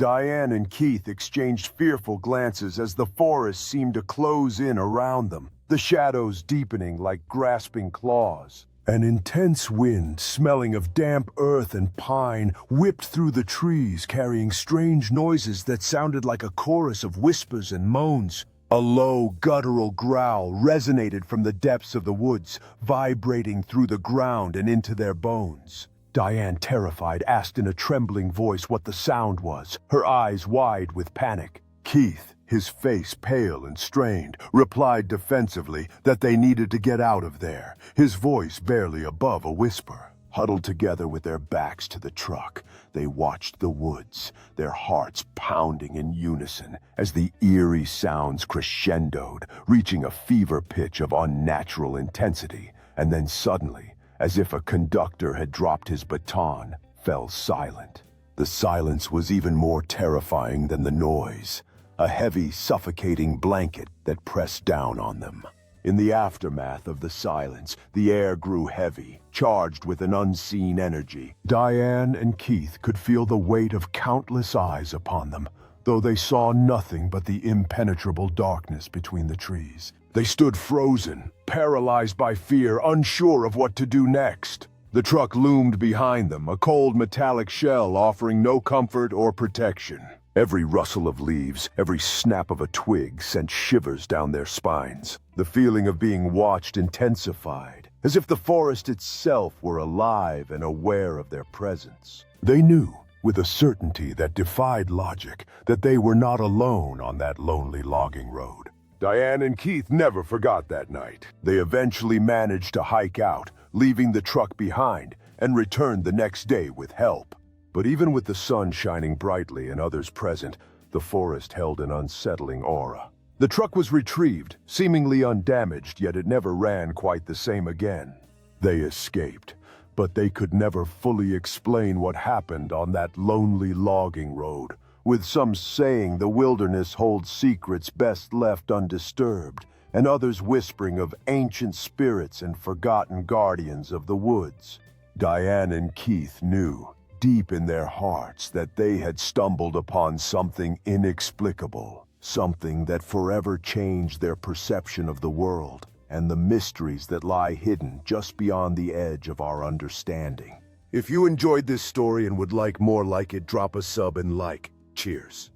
Diane and Keith exchanged fearful glances as the forest seemed to close in around them, the shadows deepening like grasping claws. An intense wind, smelling of damp earth and pine, whipped through the trees, carrying strange noises that sounded like a chorus of whispers and moans. A low, guttural growl resonated from the depths of the woods, vibrating through the ground and into their bones. Diane, terrified, asked in a trembling voice what the sound was, her eyes wide with panic. Keith, his face pale and strained, replied defensively that they needed to get out of there, his voice barely above a whisper. Huddled together with their backs to the truck, they watched the woods, their hearts pounding in unison as the eerie sounds crescendoed, reaching a fever pitch of unnatural intensity, and then suddenly, as if a conductor had dropped his baton, fell silent. The silence was even more terrifying than the noise, a heavy, suffocating blanket that pressed down on them. In the aftermath of the silence, the air grew heavy, charged with an unseen energy. Diane and Keith could feel the weight of countless eyes upon them, though they saw nothing but the impenetrable darkness between the trees. They stood frozen, paralyzed by fear, unsure of what to do next. The truck loomed behind them, a cold metallic shell offering no comfort or protection. Every rustle of leaves, every snap of a twig sent shivers down their spines. The feeling of being watched intensified, as if the forest itself were alive and aware of their presence. They knew, with a certainty that defied logic, that they were not alone on that lonely logging road. Diane and Keith never forgot that night. They eventually managed to hike out, leaving the truck behind, and returned the next day with help. But even with the sun shining brightly and others present, the forest held an unsettling aura. The truck was retrieved, seemingly undamaged, yet it never ran quite the same again. They escaped, but they could never fully explain what happened on that lonely logging road, with some saying the wilderness holds secrets best left undisturbed, and others whispering of ancient spirits and forgotten guardians of the woods. Diane and Keith knew, deep in their hearts, that they had stumbled upon something inexplicable, something that forever changed their perception of the world and the mysteries that lie hidden just beyond the edge of our understanding. If you enjoyed this story and would like more like it, drop a sub and like. Cheers.